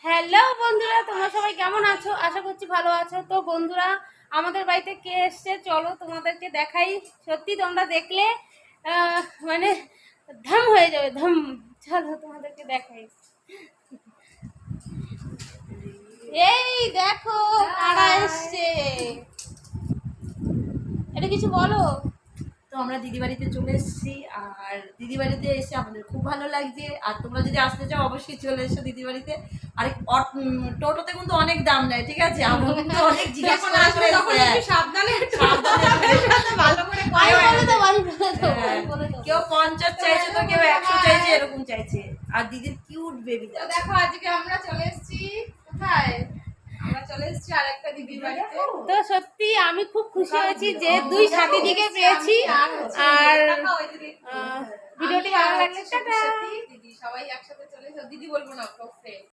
Hello বন্ধুরা, তোমরা সবাই কেমন আছো? আশা করছি ভালো আছো। তো বন্ধুরা, আমাদের বাড়িতে কে এসছে চলো তোমাদেরকে দেখাই। সত্যি তোমরা দেখলে মানে ধাম হয়ে যাবে, ধাম। চলো তোমাদেরকে দেখাই। এই দেখো কারা এসছে, এটা কিছু বলো। তো আমরা দিদি বাড়িতে চলে এসেছি, আর দিদি বাড়িতে এসে আমাদের খুব ভালো লাগছে। আর তোমরা যদি আসতে চাও অবশ্যই চলে এসো দিদি বাড়িতে। আর টোটোতে কিন্তু অনেক দাম নেয়, ঠিক আছে? আমরা কিন্তু অনেক জিজ্ঞেস করে কেউ 50 চাইছে, তো কেউ 100 চাইছে, এরকম চাইছে। আর দিদির কিউট বেবি দেখো আজকে আমরা চলে এসেছি কোথায়, আমরা চলে এসেছি আরেকটা দিদির বাড়িতে। তো সত্যি আমি খুব খুশি হয়েছি যে দুই সাথী দিকে পেয়েছি। আর ভিডিওটি ভালো লাগলে টাটা। দিদি সবাই একসাথে চলে এসো, দিদি বলবো না,